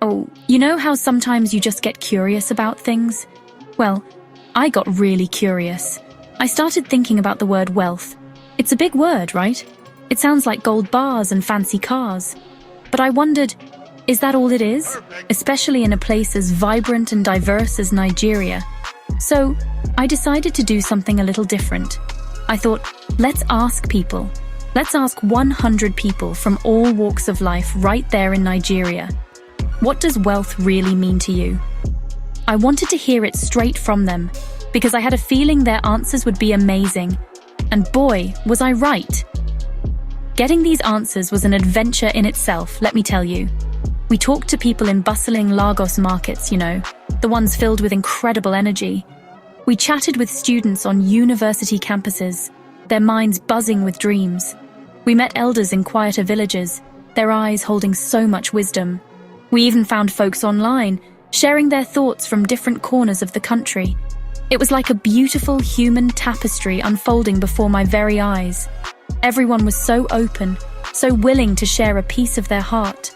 Oh, you know how sometimes you just get curious about things? Well, I got really curious. I started thinking about the word wealth. It's a big word, right? It sounds like gold bars and fancy cars. But I wondered, is that all it is? Especially in a place as vibrant and diverse as Nigeria. So, I decided to do something a little different. I thought, let's ask people. Let's ask 100 people from all walks of life right there in Nigeria. What does wealth really mean to you? I wanted to hear it straight from them, because I had a feeling their answers would be amazing. And boy, was I right. Getting these answers was an adventure in itself, let me tell you. We talked to people in bustling Lagos markets, the ones filled with incredible energy. We chatted with students on university campuses, their minds buzzing with dreams. We met elders in quieter villages, their eyes holding so much wisdom. We even found folks online, sharing their thoughts from different corners of the country. It was like a beautiful human tapestry unfolding before my very eyes. Everyone was so open, so willing to share a piece of their heart.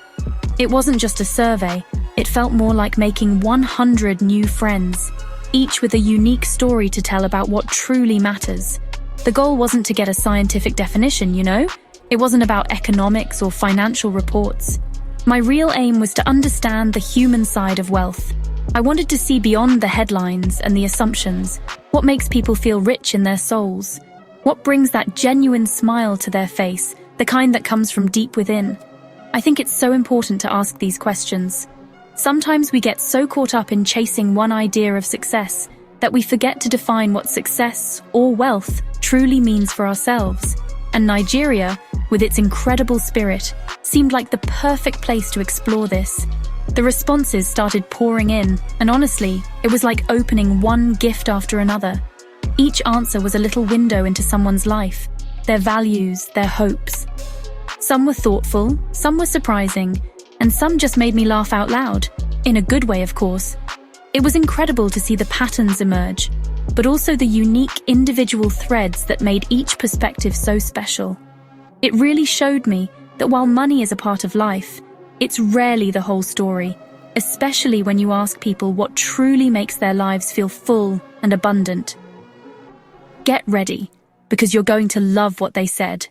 It wasn't just a survey, it felt more like making 100 new friends, each with a unique story to tell about what truly matters. The goal wasn't to get a scientific definition, It wasn't about economics or financial reports. My real aim was to understand the human side of wealth. I wanted to see beyond the headlines and the assumptions. What makes people feel rich in their souls? What brings that genuine smile to their face, the kind that comes from deep within? I think it's so important to ask these questions. Sometimes we get so caught up in chasing one idea of success that we forget to define what success or wealth truly means for ourselves. And Nigeria, with its incredible spirit, seemed like the perfect place to explore this. The responses started pouring in, and honestly, it was like opening one gift after another. Each answer was a little window into someone's life, their values, their hopes. Some were thoughtful, some were surprising, and some just made me laugh out loud, in a good way, of course. It was incredible to see the patterns emerge, but also the unique individual threads that made each perspective so special. It really showed me that while money is a part of life, it's rarely the whole story, especially when you ask people what truly makes their lives feel full and abundant. Get ready, because you're going to love what they said.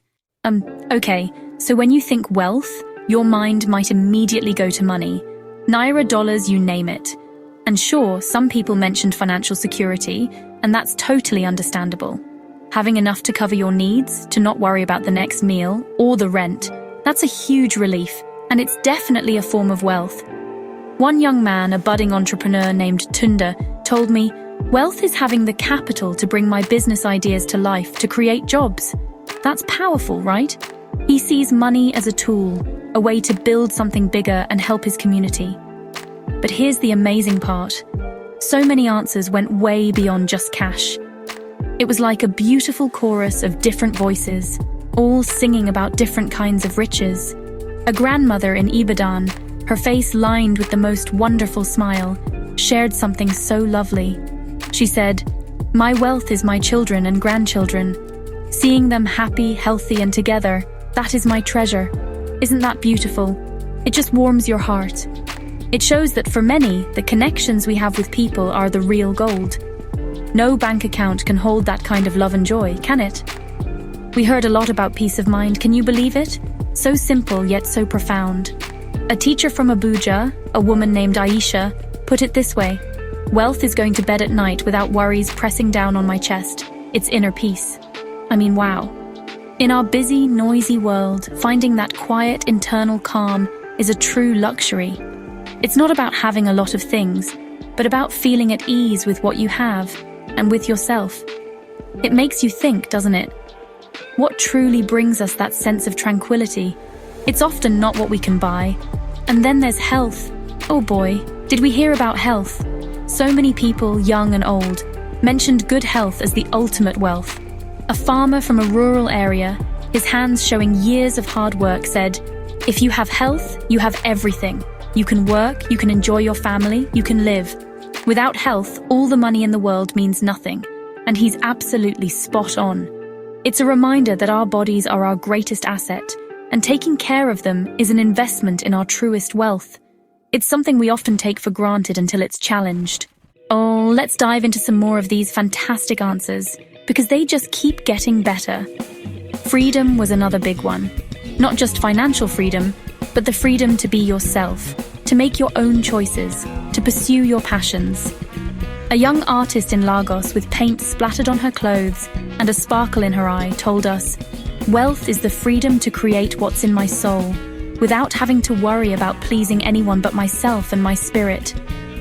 Okay, so when you think wealth, your mind might immediately go to money. Naira, dollars, you name it. And sure, some people mentioned financial security, and that's totally understandable. Having enough to cover your needs, to not worry about the next meal or the rent, that's a huge relief, and it's definitely a form of wealth. One young man, a budding entrepreneur named Tunda, told me, "Wealth is having the capital to bring my business ideas to life, to create jobs." That's powerful, right? He sees money as a tool, a way to build something bigger and help his community. But here's the amazing part. So many answers went way beyond just cash. It was like a beautiful chorus of different voices, all singing about different kinds of riches. A grandmother in Ibadan, her face lined with the most wonderful smile, shared something so lovely. She said, "My wealth is my children and grandchildren. Seeing them happy, healthy, and together, that is my treasure." Isn't that beautiful? It just warms your heart. It shows that for many, the connections we have with people are the real gold. No bank account can hold that kind of love and joy, can it? We heard a lot about peace of mind, can you believe it? So simple yet so profound. A teacher from Abuja, a woman named Aisha, put it this way: "Wealth is going to bed at night without worries pressing down on my chest. It's inner peace." I mean, wow. In our busy, noisy world, finding that quiet internal calm is a true luxury. It's not about having a lot of things, but about feeling at ease with what you have and with yourself. It makes you think, doesn't it? What truly brings us that sense of tranquility? It's often not what we can buy. And then there's health. Oh boy, did we hear about health? So many people, young and old, mentioned good health as the ultimate wealth. A farmer from a rural area, his hands showing years of hard work, said, "If you have health, you have everything. You can work, you can enjoy your family, you can live. Without health, all the money in the world means nothing." And he's absolutely spot on. It's a reminder that our bodies are our greatest asset, and taking care of them is an investment in our truest wealth. It's something we often take for granted until it's challenged. Oh, let's dive into some more of these fantastic answers, because they just keep getting better. Freedom was another big one. Not just financial freedom, but the freedom to be yourself, to make your own choices, to pursue your passions. A young artist in Lagos with paint splattered on her clothes and a sparkle in her eye told us, "Wealth is the freedom to create what's in my soul, without having to worry about pleasing anyone but myself and my spirit."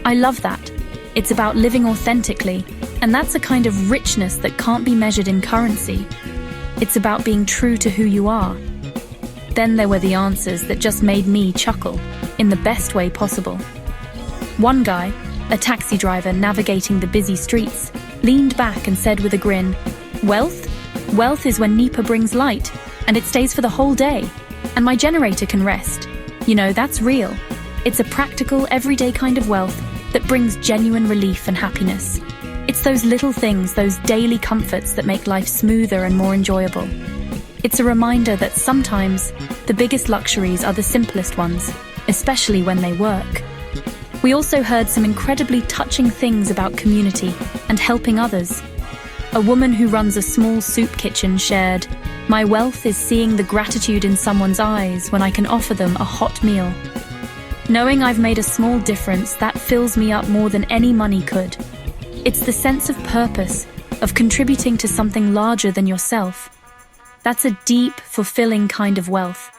I love that. It's about living authentically, and that's a kind of richness that can't be measured in currency. It's about being true to who you are. Then there were the answers that just made me chuckle, in the best way possible. One guy, a taxi driver navigating the busy streets, leaned back and said with a grin, "Wealth? Wealth is when NEPA brings light, and it stays for the whole day, and my generator can rest. You know, that's real. It's a practical, everyday kind of wealth that brings genuine relief and happiness. It's those little things, those daily comforts that make life smoother and more enjoyable. It's a reminder that sometimes the biggest luxuries are the simplest ones, especially when they work." We also heard some incredibly touching things about community and helping others. A woman who runs a small soup kitchen shared, "My wealth is seeing the gratitude in someone's eyes when I can offer them a hot meal. Knowing I've made a small difference, that fills me up more than any money could." It's the sense of purpose, of contributing to something larger than yourself. That's a deep, fulfilling kind of wealth.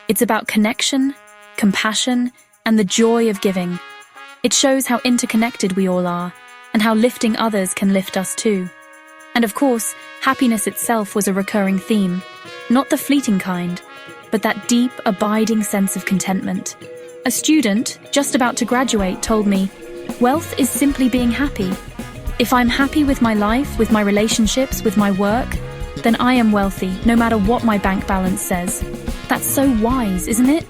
It's about connection, compassion, and the joy of giving. It shows how interconnected we all are, and how lifting others can lift us too. And of course, happiness itself was a recurring theme. Not the fleeting kind, but that deep, abiding sense of contentment. A student, just about to graduate, told me, "Wealth is simply being happy. If I'm happy with my life, with my relationships, with my work, then I am wealthy, no matter what my bank balance says." That's so wise, isn't it?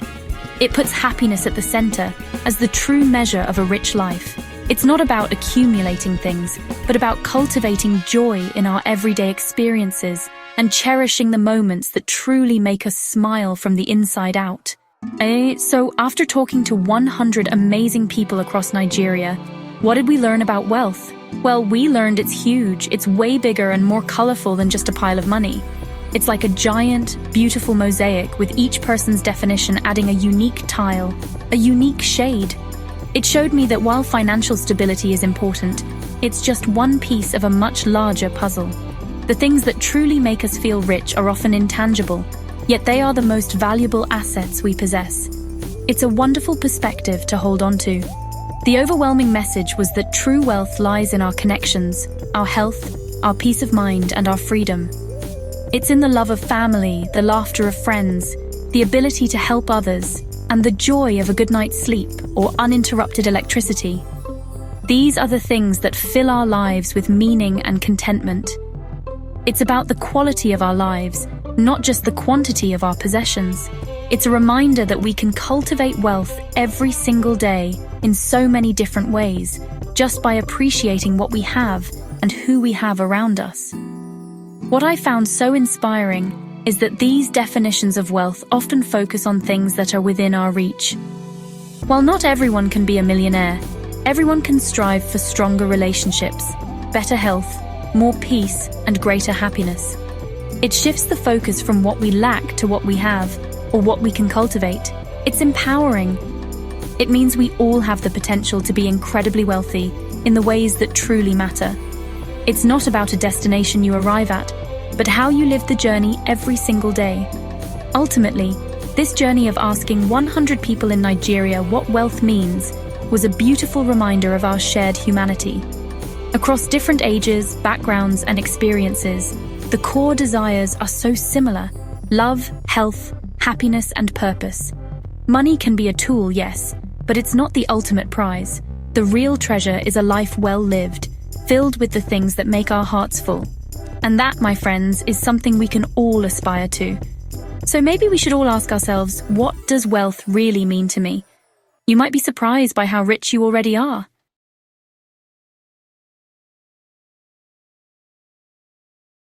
It puts happiness at the center, as the true measure of a rich life. It's not about accumulating things, but about cultivating joy in our everyday experiences and cherishing the moments that truly make us smile from the inside out. So after talking to 100 amazing people across Nigeria, what did we learn about wealth? Well, we learned it's huge, it's way bigger and more colorful than just a pile of money. It's like a giant, beautiful mosaic with each person's definition adding a unique tile, a unique shade. It showed me that while financial stability is important, it's just one piece of a much larger puzzle. The things that truly make us feel rich are often intangible, yet they are the most valuable assets we possess. It's a wonderful perspective to hold on to. The overwhelming message was that true wealth lies in our connections, our health, our peace of mind, and our freedom. It's in the love of family, the laughter of friends, the ability to help others, and the joy of a good night's sleep or uninterrupted electricity. These are the things that fill our lives with meaning and contentment. It's about the quality of our lives, not just the quantity of our possessions. It's a reminder that we can cultivate wealth every single day in so many different ways, just by appreciating what we have and who we have around us. What I found so inspiring is that these definitions of wealth often focus on things that are within our reach. While not everyone can be a millionaire, everyone can strive for stronger relationships, better health, more peace, and greater happiness. It shifts the focus from what we lack to what we have, or what we can cultivate. It's empowering. It means we all have the potential to be incredibly wealthy in the ways that truly matter. It's not about a destination you arrive at, but how you live the journey every single day. Ultimately, this journey of asking 100 people in Nigeria what wealth means was a beautiful reminder of our shared humanity. Across different ages, backgrounds, and experiences, the core desires are so similar: love, health, happiness, and purpose. Money can be a tool, yes, but it's not the ultimate prize. The real treasure is a life well lived, filled with the things that make our hearts full. And that, my friends, is something we can all aspire to. So maybe we should all ask ourselves, what does wealth really mean to me? You might be surprised by how rich you already are.